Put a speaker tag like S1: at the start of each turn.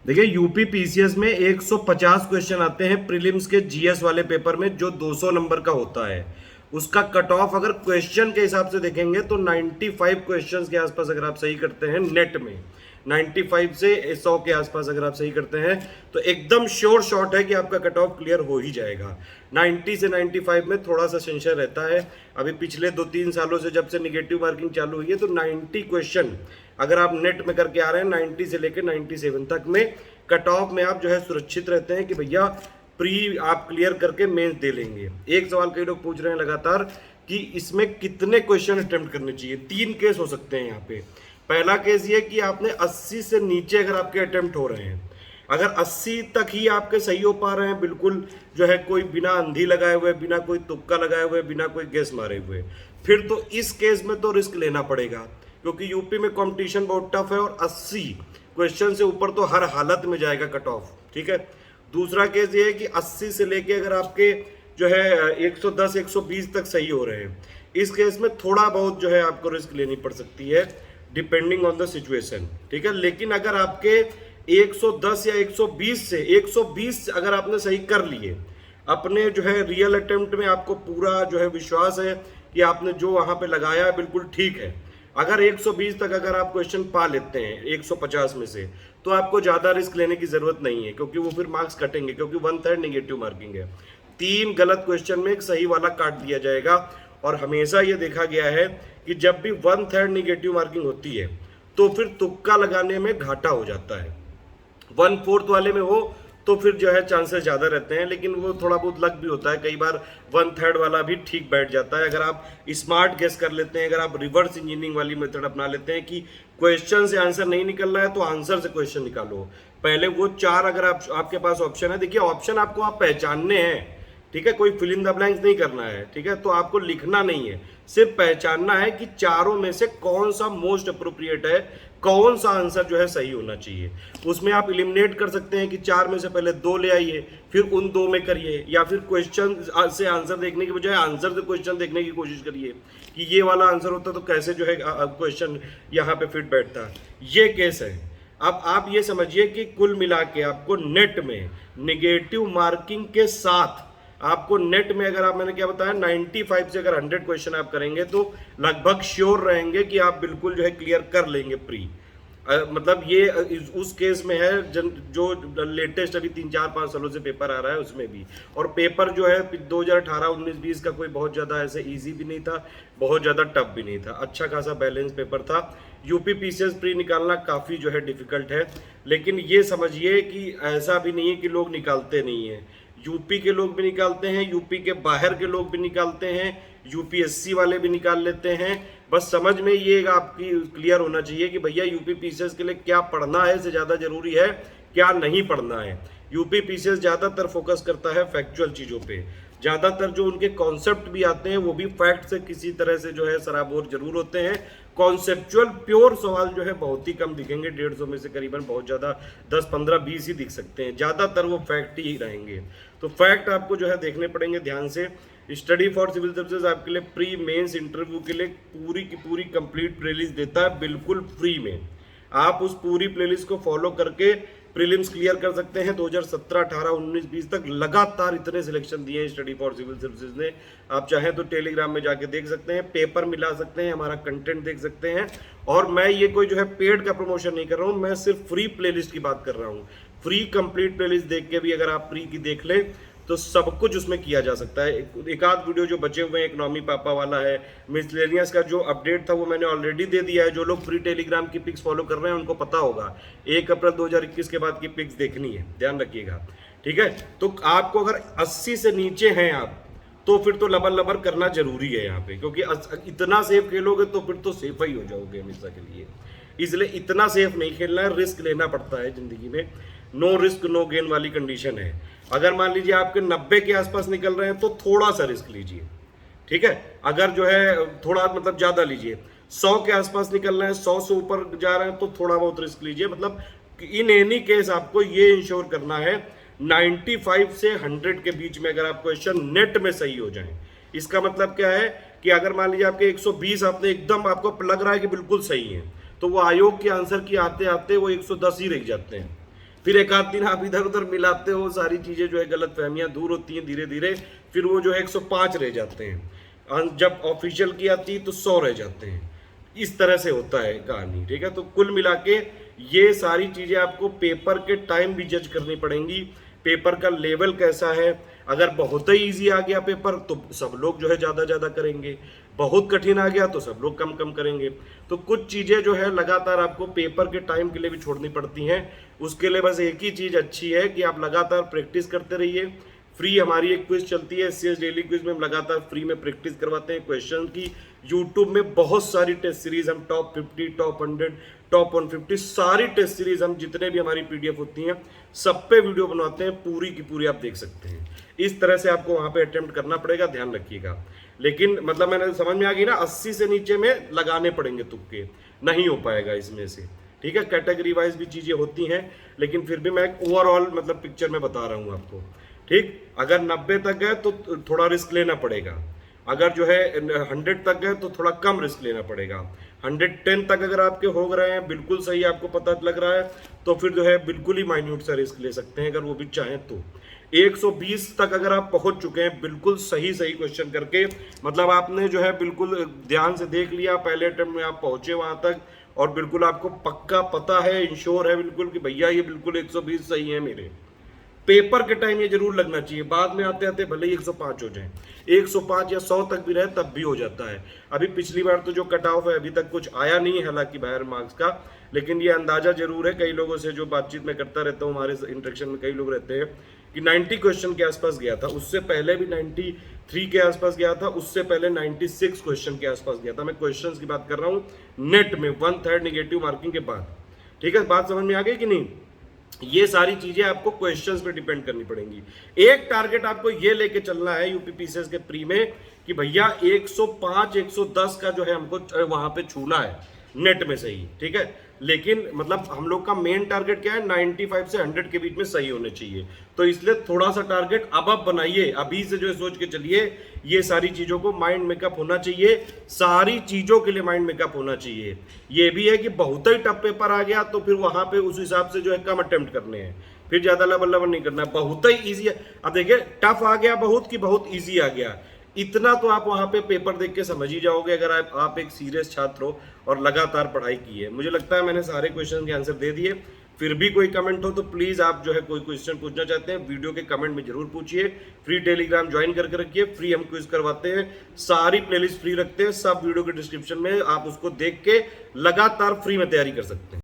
S1: देखिए UP PCS में 150 question आते हैं प्रीलिम्स के जीएस वाले पेपर में, जो 200 नंबर का होता है। उसका कट ऑफ अगर क्वेश्चन के हिसाब से देखेंगे तो 95 क्वेश्चंस के आसपास अगर आप सही करते हैं नेट में, 95 से 100 के आसपास अगर आप सही करते हैं तो एकदम श्योर शॉट है कि आपका कट ऑफ क्लियर हो ही जाएगा। 90 से 95 में थोड़ा सा संशय रहता है। अभी पिछले 2-3 सालों से जब से निगेटिव मार्किंग चालू हुई है तो 90 क्वेश्चन अगर आप नेट में करके आ रहे हैं 90 से लेकर 97 तक में कट ऑफ में आप जो है सुरक्षित रहते हैं कि भैया प्री आप क्लियर करके मेंस दे लेंगे। एक सवाल कई लोग पूछ रहे हैं लगातार कि इसमें कितने क्वेश्चन अटेम्प्ट करने चाहिए। 3 केस हो सकते हैं यहाँ पे। पहला केस ये कि आपने 80 से नीचे अगर आपके अटेम्प्ट हो रहे हैं, अगर 80 तक ही आपके सही हो पा रहे हैं, बिल्कुल जो है कोई बिना अंधी लगाए हुए, बिना कोई तुक्का लगाए हुए, बिना कोई गेस मारे हुए, फिर तो इस केस में तो रिस्क लेना पड़ेगा, क्योंकि यूपी में कंपटीशन बहुत टफ है और 80 क्वेश्चन से ऊपर तो हर हालत में जाएगा कट ऑफ। ठीक है। दूसरा केस ये है कि 80 से लेके अगर आपके जो है 110 120 तक सही हो रहे हैं, इस केस में थोड़ा बहुत जो है आपको रिस्क लेनी पड़ सकती है डिपेंडिंग ऑन द सिचुएशन। ठीक है। लेकिन अगर आपके 110 या 120 से 120 अगर आपने सही कर लिए, अपने जो है रियल अटेम्प्ट में आपको पूरा जो है विश्वास है कि आपने जो वहां पे लगाया है बिल्कुल ठीक है, अगर 120 तक अगर आप क्वेश्चन पा लेते हैं 150 में से, तो आपको ज्यादा रिस्क लेने की जरूरत नहीं है, क्योंकि वो फिर मार्क्स कटेंगे, क्योंकि 1/3 नेगेटिव मार्किंग है। 3 गलत क्वेश्चन में एक सही वाला काट दिया जाएगा। और हमेशा ये देखा गया है कि जब भी 1/3 नेगेटिव मार्किंग होती है तो फिर तुक्का लगाने में घाटा हो जाता है। 1/4 वाले में हो तो फिर जो है चांसेस ज्यादा रहते हैं, लेकिन वो थोड़ा बहुत लक भी होता है। कई बार 1/3 वाला भी ठीक बैठ जाता है अगर आप स्मार्ट गेस कर लेते हैं, अगर आप रिवर्स इंजीनियरिंग वाली मेथड अपना लेते हैं कि क्वेश्चन से आंसर नहीं निकल रहा है तो आंसर से क्वेश्चन निकालो। पहले वो 4 अगर आपके पास ऑप्शन है, देखिए ऑप्शन आपको आप पहचानने हैं। ठीक है। कोई फिल इन द ब्लैंक्स नहीं करना है। ठीक है। तो आपको लिखना नहीं है, सिर्फ पहचानना है कि चारों में से कौन सा मोस्ट अप्रोप्रिएट है, कौन सा आंसर जो है सही होना चाहिए। उसमें आप इलिमिनेट कर सकते हैं कि 4 में से पहले 2 ले आइए, फिर उन 2 में करिए, या फिर क्वेश्चन से आंसर देखने की बजाय आंसर से क्वेश्चन देखने की कोशिश करिए कि ये वाला आंसर होता तो कैसे जो है क्वेश्चन यहाँ पे फिट बैठता। ये केस है। अब आप ये समझिए कि कुल मिला के आपको नेट में निगेटिव मार्किंग के साथ आपको नेट में अगर आप, मैंने क्या बताया, 95 से अगर 100 क्वेश्चन आप करेंगे तो लगभग श्योर रहेंगे कि आप बिल्कुल जो है क्लियर कर लेंगे प्री। मतलब ये उस केस में है जो लेटेस्ट अभी 3-4-5 सालों से पेपर आ रहा है उसमें भी। और पेपर जो है 2018, 19, 20 का कोई बहुत ज्यादा ऐसे इजी भी नहीं था, बहुत ज्यादा टफ भी नहीं था, अच्छा खासा बैलेंस पेपर था। यूपी पीसीएस प्री निकालना काफी जो है डिफिकल्ट है, लेकिन ये समझिए कि ऐसा भी नहीं है कि लोग निकालते नहीं है। यूपी के लोग भी निकालते हैं, यूपी के बाहर के लोग भी निकालते हैं, यूपीएससी वाले भी निकाल लेते हैं। बस समझ में ये आपकी क्लियर होना चाहिए कि भैया यूपी पीसीएस के लिए क्या पढ़ना है से ज्यादा जरूरी है क्या नहीं पढ़ना है। यूपी पीसीएस ज्यादातर फोकस करता है फैक्चुअल चीजों पे, ज्यादातर जो उनके कॉन्सेप्ट भी आते हैं वो भी फैक्ट से किसी तरह से जो है सराबोर जरूर होते हैं। कॉन्सेप्चुअल प्योर सवाल जो है बहुत ही कम दिखेंगे, 150 में से करीबन बहुत ज्यादा 10, 15, 20 ही दिख सकते हैं, ज्यादातर वो फैक्ट ही रहेंगे। तो फैक्ट आपको जो है देखने पड़ेंगे ध्यान से। स्टडी फॉर सिविल सर्विसेज आपके लिए प्री मेंस इंटरव्यू के लिए पूरी की पूरी कंप्लीट प्लेलिस्ट देता है बिल्कुल फ्री में। आप उस पूरी प्लेलिस्ट को फॉलो करके प्रीलिम्स क्लियर कर सकते हैं। 2017, 18, 19, 20 तक लगातार इतने सिलेक्शन दिए हैं स्टडी फॉर सिविल सर्विसेज ने। आप चाहें तो टेलीग्राम में जाके देख सकते हैं, पेपर मिला सकते हैं, हमारा कंटेंट देख सकते हैं। और मैं ये कोई जो है पेड का प्रमोशन नहीं कर रहा हूं, मैं सिर्फ फ्री प्लेलिस्ट की बात कर रहा हूं। फ्री कंप्लीट प्लेलिस्ट देख के भी अगर आप प्री की देख लें तो सब कुछ उसमें किया जा सकता है। एक आध वीडियो जो बचे हुए हैं, इकोनॉमी पापा वाला है, मिसलेनियस का जो अपडेट था वो मैंने ऑलरेडी दे दिया है। जो लोग फ्री टेलीग्राम की पिक्स फॉलो कर रहे हैं उनको पता होगा 1 अप्रैल 2021 के बाद की पिक्स देखनी है, ध्यान रखिएगा। ठीक है। तो आपको अगर 80 से नीचे हैं आप तो फिर तो लबर लबर करना जरूरी है यहाँ पे, क्योंकि इतना सेफ खेलोगे तो फिर तो सेफ ही हो जाओगे हमेशा के लिए। इसलिए इतना सेफ नहीं खेलना है, रिस्क लेना पड़ता है जिंदगी में। नो रिस्क नो गेन वाली कंडीशन है। अगर मान लीजिए आपके 90 के आसपास निकल रहे हैं तो थोड़ा सा रिस्क लीजिए। ठीक है। अगर जो है थोड़ा मतलब ज्यादा लीजिए, 100 के आसपास निकल रहे हैं, 100 से ऊपर जा रहे हैं तो थोड़ा बहुत रिस्क लीजिए। मतलब इन एनी केस आपको ये इंश्योर करना है 95 से 100 के बीच में अगर आप क्वेश्चन नेट में सही हो जाएं। इसका मतलब क्या है कि अगर मान लीजिए आपके 120 आपने एकदम आपको लग रहा है कि बिल्कुल सही है, तो वो आयोग के आंसर की आते आते वो 110 ही रह जाते हैं। फिर एक आध दिन आप इधर उधर मिलाते हो, सारी चीजें जो है गलत फहमियां दूर होती हैं धीरे धीरे, फिर वो जो है 105 रह जाते हैं, जब ऑफिशियल की आती है तो 100 रह जाते हैं। इस तरह से होता है कहानी, ठीक है। तो कुल मिला के ये सारी चीजें आपको पेपर के टाइम भी जज करनी पड़ेंगी, पेपर का लेवल कैसा है। अगर बहुत ही इजी आ गया पेपर तो सब लोग जो है ज्यादा करेंगे, बहुत कठिन आ गया तो सब लोग कम कम करेंगे। तो कुछ चीजें जो है लगातार आपको पेपर के टाइम के लिए भी छोड़नी पड़ती हैं। उसके लिए बस एक ही चीज अच्छी है कि आप लगातार प्रैक्टिस करते रहिए। फ्री हमारी एक क्विज चलती है एससीएस डेली क्विज में, हम लगातार फ्री में प्रैक्टिस करवाते हैं क्वेश्चन की। यूट्यूब में बहुत सारी टेस्ट सीरीज, हम टॉप 50, टॉप 100, टॉप 150 सारी टेस्ट सीरीज, हम जितने भी हमारी पीडीएफ होती हैं सब पे वीडियो बनवाते हैं, पूरी की पूरी आप देख सकते हैं। इस तरह से आपको वहां पे अटेम्प्ट करना पड़ेगा, ध्यान रखिएगा। लेकिन मतलब मैंने समझ में आ गई ना, 80 से नीचे में लगाने पड़ेंगे तुक्के, नहीं हो पाएगा इसमें से, ठीक है। कैटेगरी वाइज भी चीजें होती हैं, लेकिन फिर भी मैं ओवरऑल मतलब पिक्चर में बता रहा हूं आपको, ठीक। अगर 90 तक गए तो थोड़ा रिस्क लेना पड़ेगा, अगर जो है 100 तक गए तो थोड़ा कम रिस्क लेना पड़ेगा। 110 तक अगर आपके हो रहे हैं, बिल्कुल सही आपको पता लग रहा है, तो फिर जो है बिल्कुल ही माइन्यूट सा रिस्क ले सकते हैं अगर वो भी चाहें तो। 120 तक अगर आप पहुंच चुके हैं बिल्कुल सही क्वेश्चन करके, मतलब आपने जो है बिल्कुल ध्यान से देख लिया, पहले अटेम्प्ट में आप पहुंचे वहां तक, और बिल्कुल आपको पक्का पता है, इंश्योर है बिल्कुल कि भैया ये बिल्कुल 120 सही है मेरे, पेपर के टाइम ये जरूर लगना चाहिए। बाद में आते आते भले ही 105 हो जाए, 105 या 100 तक भी रहे तब भी हो जाता है। अभी पिछली बार तो जो कट ऑफ है अभी तक कुछ आया नहीं है हालांकि बाहर मार्क्स का, लेकिन ये अंदाजा जरूर है, कई लोगों से जो बातचीत में करता रहता हूँ, हमारे इंटरेक्शन में कई लोग रहते हैं कि 90 क्वेश्चन के आसपास गया था, उससे पहले भी 93 के आसपास गया था, उससे पहले 96 क्वेश्चन के आसपास गया था। मैं क्वेश्चंस की बात कर रहा हूँ नेट में 1/3 नेगेटिव मार्किंग के बाद, ठीक है। बात समझ में आ गई कि नहीं? ये सारी चीजें आपको क्वेश्चंस पे डिपेंड करनी पड़ेंगी। एक टारगेट आपको ये लेके चलना है यूपीपीसीएस के प्री में कि भैया 105 110 का जो है हमको वहां पे छूना है नेट में सही, ठीक है। लेकिन मतलब हम लोग का मेन टारगेट क्या है, 95 से 100 के बीच में सही होने चाहिए। तो इसलिए थोड़ा सा टारगेट अब आप बनाइए, अभी से जो है सोच के चलिए। ये सारी चीजों को माइंड मेकअप होना चाहिए, सारी चीजों के लिए माइंड मेकअप होना चाहिए। ये भी है कि बहुत ही टफ पेपर आ गया तो फिर वहां पे उस हिसाब से जो है कम अटेम्प्ट करने हैं, फिर ज्यादा लेवल नहीं करना है। बहुत ही ईजी है, अब देखिए टफ आ गया बहुत कि बहुत ईजी आ गया, इतना तो आप वहां पे पेपर देख के समझ ही जाओगे अगर आप एक सीरियस छात्र हो और लगातार पढ़ाई की है। मुझे लगता है मैंने सारे क्वेश्चन के आंसर दे दिए। फिर भी कोई कमेंट हो तो प्लीज आप जो है कोई क्वेश्चन पूछना चाहते हैं वीडियो के कमेंट में जरूर पूछिए। फ्री टेलीग्राम ज्वाइन करके रखिए, फ्री हम क्विज करवाते हैं, सारी प्लेलिस्ट फ्री रखते हैं, सब वीडियो के डिस्क्रिप्शन में आप उसको देख के लगातार फ्री में तैयारी कर सकते हैं।